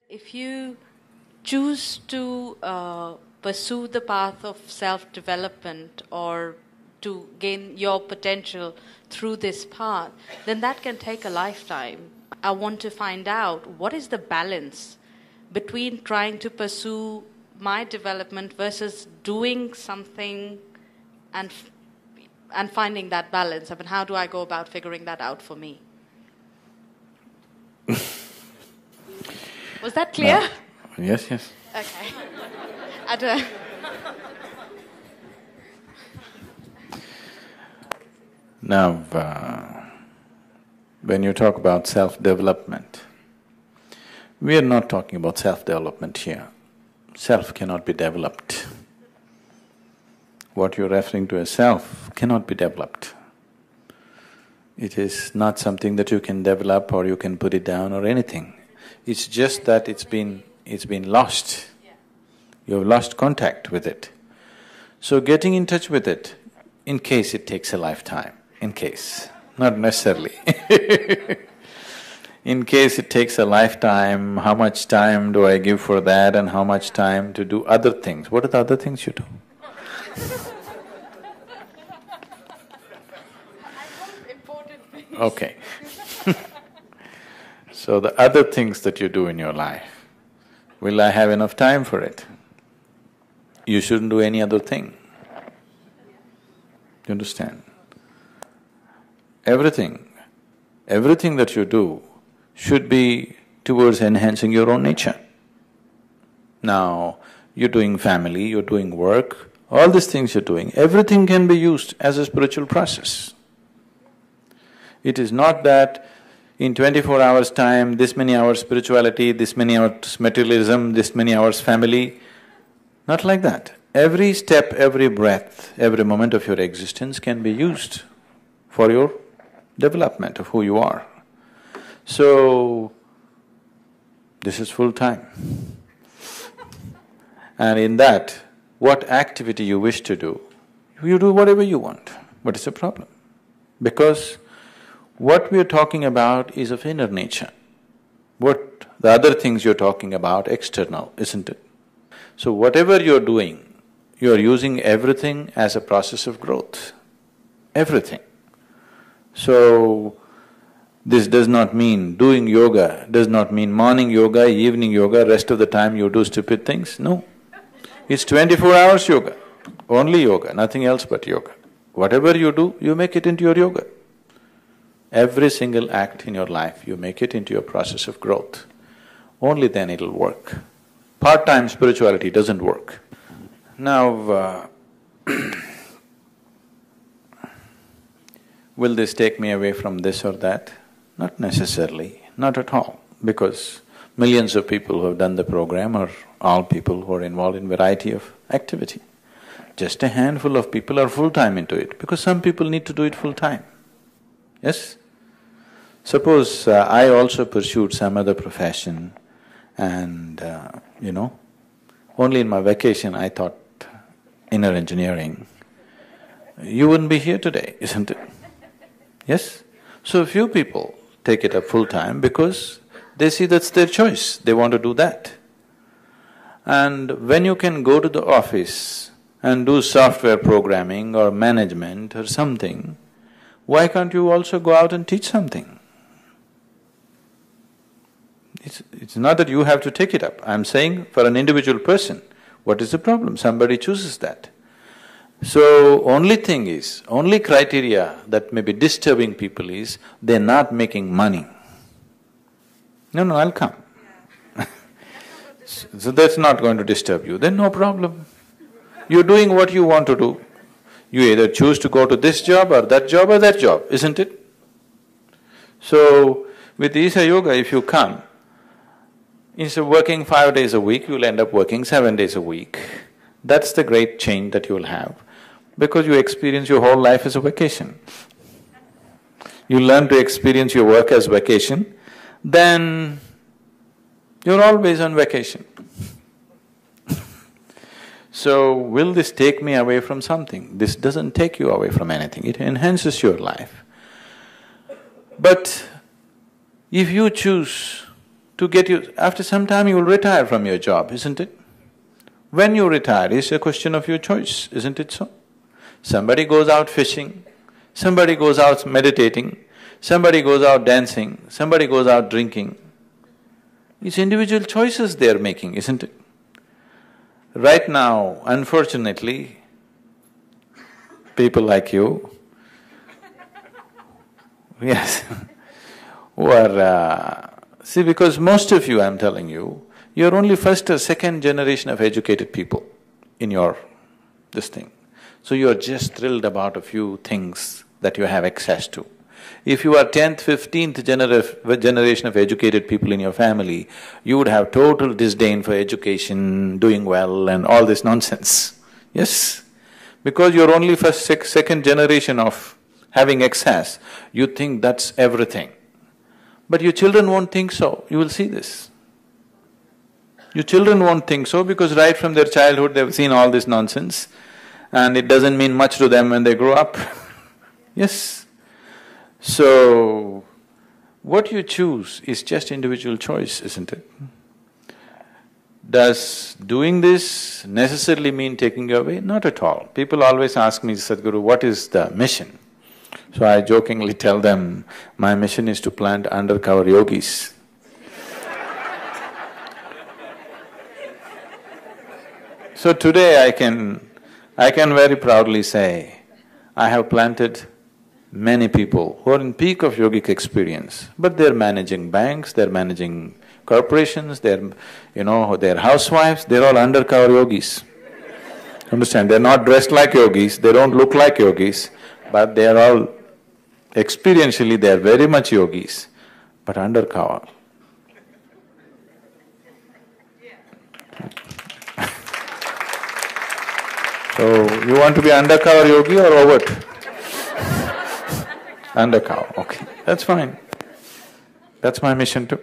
If you choose to pursue the path of self-development or to gain your potential through this path, then that can take a lifetime. I want to find out what is the balance between trying to pursue my development versus doing something and finding that balance. I mean, how do I go about figuring that out for me? Was that clear? No. Yes, yes. Okay. I don't. Now, when you talk about self-development, we are not talking about self-development here. Self cannot be developed. What you're referring to as self cannot be developed. It is not something that you can develop or you can put it down or anything. It's just that it's been lost. You've lost contact with it. So getting in touch with it, in case it takes a lifetime, in case, not necessarily in case it takes a lifetime, how much time do I give for that and how much time to do other things? What are the other things you do? Okay. So the other things that you do in your life, will I have enough time for it? You shouldn't do any other thing. You understand? Everything that you do should be towards enhancing your own nature. Now, you're doing family, you're doing work, all these things you're doing, everything can be used as a spiritual process. It is not that in 24 hours' time, this many hours spirituality, this many hours materialism, this many hours family, not like that. Every step, every breath, every moment of your existence can be used for your development of who you are. So, this is full time. And in that, what activity you wish to do, you do whatever you want. What is the problem? Because what we are talking about is of inner nature. What the other things you're talking about, external, isn't it? So whatever you're doing, you're using everything as a process of growth. Everything. So, this does not mean doing yoga, does not mean morning yoga, evening yoga, rest of the time you do stupid things, no. It's 24 hours yoga, only yoga, nothing else but yoga. Whatever you do, you make it into your yoga. Every single act in your life, you make it into your process of growth. Only then it'll work. Part-time spirituality doesn't work. Now, will this take me away from this or that? Not necessarily, not at all, because millions of people who have done the program are all people who are involved in variety of activity. Just a handful of people are full-time into it, because some people need to do it full-time. Yes? Suppose I also pursued some other profession and, only in my vacation I thought inner engineering, you wouldn't be here today, isn't it? Yes? So few people take it up full-time because they see that's their choice, they want to do that. And when you can go to the office and do software programming or management or something, why can't you also go out and teach something? It's not that you have to take it up. I'm saying for an individual person, what is the problem? Somebody chooses that. So, only criteria that may be disturbing people is, they're not making money. No, I'll come. So that's not going to disturb you, then no problem. You're doing what you want to do. You either choose to go to this job or that job, isn't it? So, with Isha Yoga, if you come, instead of working 5 days a week, you'll end up working 7 days a week. That's the great change that you'll have, because you experience your whole life as a vacation. You learn to experience your work as vacation, then you're always on vacation. So, will this take me away from something? This doesn't take you away from anything, it enhances your life. But if you choose to get you… After some time you will retire from your job, isn't it? When you retire, it's a question of your choice, isn't it so? Somebody goes out fishing, somebody goes out meditating, somebody goes out dancing, somebody goes out drinking. It's individual choices they are making, isn't it? Right now, unfortunately, people like you, yes, who are… see, because most of you, I'm telling you, you're only first or second generation of educated people in your… this thing. So you're just thrilled about a few things that you have access to. If you are 10th, 15th generation of educated people in your family, you would have total disdain for education, doing well and all this nonsense. Yes? Because you're only first, second generation of having access, you think that's everything. But your children won't think so, you will see this. Your children won't think so because right from their childhood they've seen all this nonsense and it doesn't mean much to them when they grow up. Yes? So, what you choose is just individual choice, isn't it? Does doing this necessarily mean taking you away? Not at all. People always ask me, Sadhguru, what is the mission? So I jokingly tell them, my mission is to plant undercover yogis. So today I can very proudly say, I have planted many people who are in peak of yogic experience, but they're managing banks, they're managing corporations, they're housewives, they're all undercover yogis. Understand? They're not dressed like yogis, they don't look like yogis, but they are all… experientially they are very much yogis, but undercover. So, you want to be undercover yogi or overt? Undercover, okay, that's fine. That's my mission too.